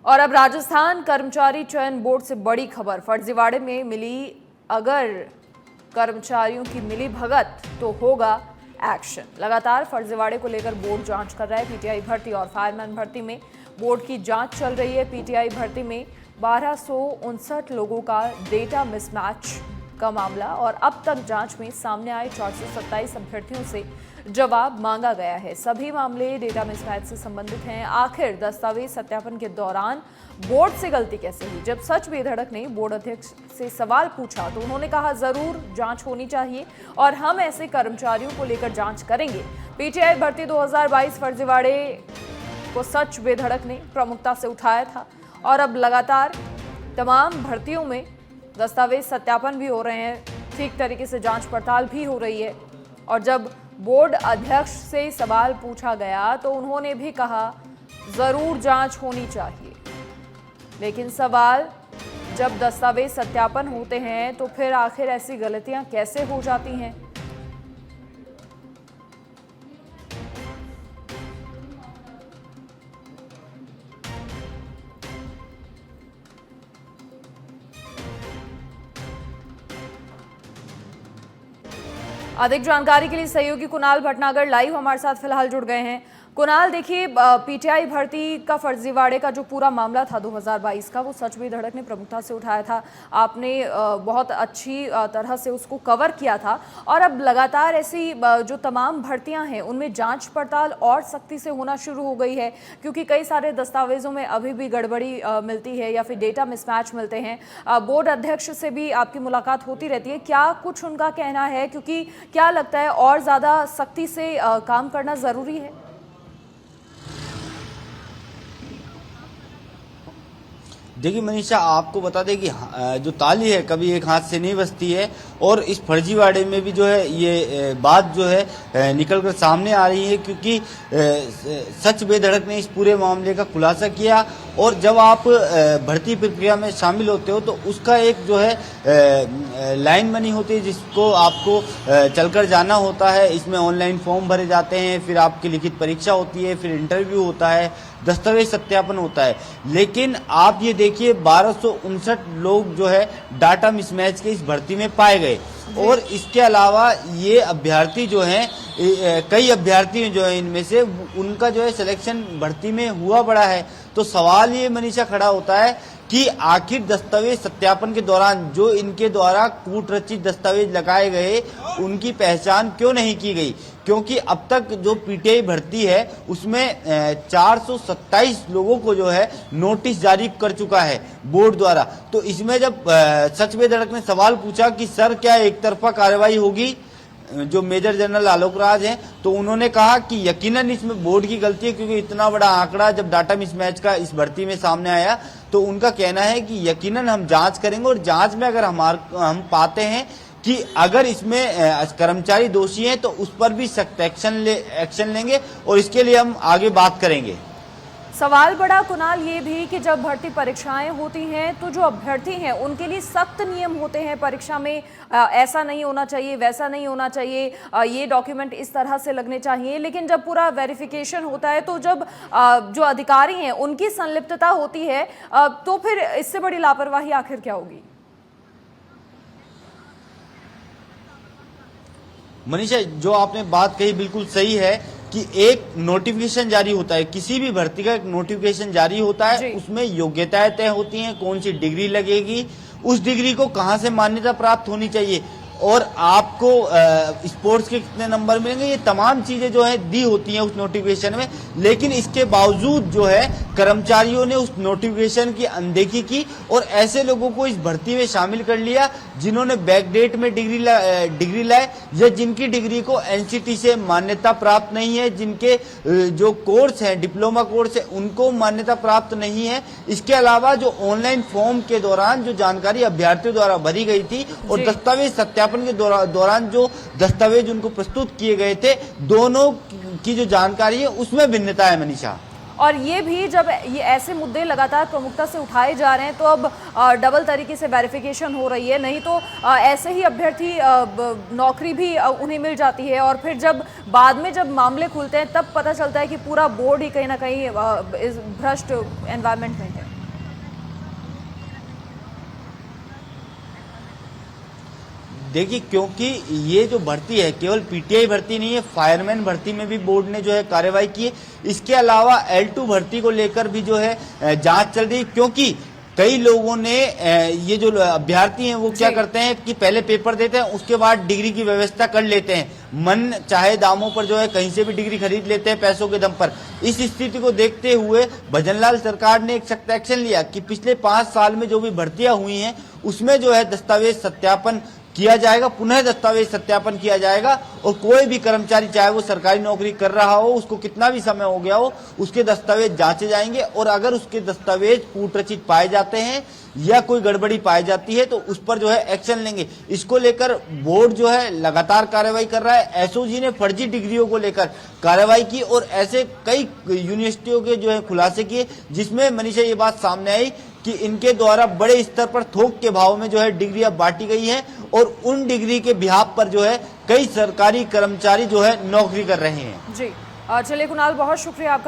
और अब राजस्थान कर्मचारी चयन बोर्ड से बड़ी खबर। फर्जीवाड़े में मिली अगर कर्मचारियों की मिली भगत तो होगा एक्शन। लगातार फर्जीवाड़े को लेकर बोर्ड जांच कर रहा है। पीटीआई भर्ती और फायरमैन भर्ती में बोर्ड की जांच चल रही है। पीटीआई भर्ती में 1259 लोगों का डेटा मिसमैच का मामला और अब तक जांच में सामने आए 427 अभ्यर्थियों से जवाब मांगा गया है। सभी मामले डेटा मिसमैच से संबंधित हैं। आखिर दस्तावेज सत्यापन के दौरान बोर्ड से गलती कैसे हुई? जब सच बेधड़क ने बोर्ड अध्यक्ष से सवाल पूछा तो उन्होंने कहा जरूर जांच होनी चाहिए और हम ऐसे कर्मचारियों को लेकर जांच करेंगे। पीटीआई भर्ती 2022 फर्जीवाड़े को सच बेधड़क ने प्रमुखता से उठाया था और अब लगातार तमाम भर्तियों में दस्तावेज सत्यापन भी हो रहे हैं, ठीक तरीके से जांच पड़ताल भी हो रही है। और जब बोर्ड अध्यक्ष से सवाल पूछा गया तो उन्होंने भी कहा जरूर जांच होनी चाहिए। लेकिन सवाल, जब दस्तावेज सत्यापन होते हैं तो फिर आखिर ऐसी गलतियां कैसे हो जाती हैं? अधिक जानकारी के लिए सहयोगी कुणाल भटनागर लाइव हमारे साथ फिलहाल जुड़ गए हैं। कुणाल, देखिए, पीटीआई भर्ती का फर्जीवाड़े का जो पूरा मामला था 2022 का, वो सच बेधड़क ने प्रमुखता से उठाया था। आपने बहुत अच्छी तरह से उसको कवर किया था और अब लगातार ऐसी जो तमाम भर्तियां हैं उनमें जांच पड़ताल और सख्ती से होना शुरू हो गई है, क्योंकि कई सारे दस्तावेजों में अभी भी गड़बड़ी मिलती है या फिर डेटा मिसमैच मिलते हैं। बोर्ड अध्यक्ष से भी आपकी मुलाकात होती रहती है, क्या कुछ उनका कहना है? क्योंकि क्या लगता है और ज़्यादा सख्ती से काम करना ज़रूरी है? देखिए मनीषा, आपको बता दें कि जो ताली है कभी एक हाथ से नहीं बजती है और इस फर्जीवाड़े में भी जो है ये बात जो है निकल कर सामने आ रही है, क्योंकि सच बेधड़क ने इस पूरे मामले का खुलासा किया। और जब आप भर्ती प्रक्रिया में शामिल होते हो तो उसका एक जो है लाइन बनी होती है जिसको आपको चलकर जाना होता है। इसमें ऑनलाइन फॉर्म भरे जाते हैं, फिर आपकी लिखित परीक्षा होती है, फिर इंटरव्यू होता है, दस्तावेज सत्यापन होता है। लेकिन आप ये देखिए 1259 लोग जो है डाटा मिसमैच के इस भर्ती में पाए गए। और इसके अलावा ये अभ्यर्थी जो हैं, कई अभ्यर्थी जो है इनमें से उनका जो है सिलेक्शन भर्ती में हुआ पड़ा है। तो सवाल ये मनीषा खड़ा होता है कि आखिर दस्तावेज सत्यापन के दौरान जो इनके द्वारा कूट रचित दस्तावेज लगाए गए उनकी पहचान क्यों नहीं की गई? क्योंकि अब तक जो पीटीआई भर्ती है उसमें 427 लोगों को जो है नोटिस जारी कर चुका है बोर्ड द्वारा। तो इसमें जब सच बेधड़क ने सवाल पूछा कि सर क्या एक तरफा कार्रवाई होगी, जो मेजर जनरल आलोक राज हैं, तो उन्होंने कहा कि यकीनन इसमें बोर्ड की गलती है, क्योंकि इतना बड़ा आंकड़ा जब डाटा मिसमैच का इस भर्ती में सामने आया तो उनका कहना है कि यकीनन हम जांच करेंगे और जांच में अगर हम पाते हैं कि अगर इसमें कर्मचारी दोषी हैं तो उस पर भी सख्त एक्शन लेंगे और इसके लिए हम आगे बात करेंगे। सवाल बड़ा कुणाल ये भी कि जब भर्ती परीक्षाएं होती हैं तो जो अभ्यर्थी हैं उनके लिए सख्त नियम होते हैं परीक्षा में, ऐसा नहीं होना चाहिए, वैसा नहीं होना चाहिए, ये डॉक्यूमेंट इस तरह से लगने चाहिए। लेकिन जब पूरा वेरिफिकेशन होता है तो जब जो अधिकारी हैं उनकी संलिप्तता होती है तो फिर इससे बड़ी लापरवाही आखिर क्या होगी? मनीषा, जो आपने बात कही बिल्कुल सही है कि एक नोटिफिकेशन जारी होता है, किसी भी भर्ती का एक नोटिफिकेशन जारी होता है, उसमें योग्यताएं तय होती हैं, कौन सी डिग्री लगेगी, उस डिग्री को कहां से मान्यता प्राप्त होनी चाहिए और आपको स्पोर्ट्स के कितने नंबर मिलेंगे, ये तमाम चीजें जो है दी होती हैं उस नोटिफिकेशन में। लेकिन इसके बावजूद जो है कर्मचारियों ने उस नोटिफिकेशन की अनदेखी की और ऐसे लोगों को इस भर्ती में शामिल कर लिया जिन्होंने बैकडेट में डिग्री लाए या जिनकी डिग्री को एनसीटी से मान्यता प्राप्त नहीं है, जिनके जो कोर्स हैं, डिप्लोमा कोर्स है, उनको मान्यता प्राप्त नहीं है। इसके अलावा जो ऑनलाइन फॉर्म के दौरान जो जानकारी अभ्यर्थियों द्वारा भरी गई थी और दस्तावेज सत्यापन के दौरान जो दस्तावेज उनको प्रस्तुत किए गए थे, दोनों की जो जानकारी है उसमें भिन्नता है मनीषा। और ये भी जब ये ऐसे मुद्दे लगातार प्रमुखता से उठाए जा रहे हैं तो अब डबल तरीके से वेरिफिकेशन हो रही है, नहीं तो ऐसे ही अभ्यर्थी नौकरी भी उन्हें मिल जाती है और फिर जब बाद में जब मामले खुलते हैं तब पता चलता है कि पूरा बोर्ड ही कहीं ना कहीं इस भ्रष्ट एनवायरनमेंट में है। देखिए, क्योंकि ये जो भर्ती है केवल पीटीआई भर्ती नहीं है, फायरमैन भर्ती में भी बोर्ड ने जो है कार्रवाई की है। इसके अलावा L2 भर्ती को लेकर भी जो है जांच चल रही है, क्योंकि कई लोगों ने ये जो अभ्यर्थी हैं वो क्या करते हैं कि पहले पेपर देते हैं, उसके बाद डिग्री की व्यवस्था कर लेते हैं, मन चाहे दामों पर जो है कहीं से भी डिग्री खरीद लेते हैं पैसों के दम पर। इस स्थिति को देखते हुए भजनलाल सरकार ने एक सख्त एक्शन लिया कि पिछले 5 साल में जो भी भर्तियां हुई हैं उसमें जो है दस्तावेज सत्यापन किया जाएगा, पुनः दस्तावेज सत्यापन किया जाएगा और कोई भी कर्मचारी चाहे वो सरकारी नौकरी कर रहा हो, उसको कितना भी समय हो गया हो, उसके दस्तावेज जांचे जाएंगे और अगर उसके दस्तावेज कूटरचित पाए जाते हैं या कोई गड़बड़ी पाई जाती है तो उस पर जो है एक्शन लेंगे। इसको लेकर बोर्ड जो है लगातार कार्रवाई कर रहा है। एसओजी ने फर्जी डिग्रियों को लेकर कार्रवाई की और ऐसे कई यूनिवर्सिटियों के जो है खुलासे किए, जिसमें मनीषा ये बात सामने आई कि इनके द्वारा बड़े स्तर पर थोक के भाव में जो है डिग्रियां बांटी गई हैं और उन डिग्री के बिहाफ पर जो है कई सरकारी कर्मचारी जो है नौकरी कर रहे हैं। जी चलिए कुणाल, बहुत शुक्रिया आपका।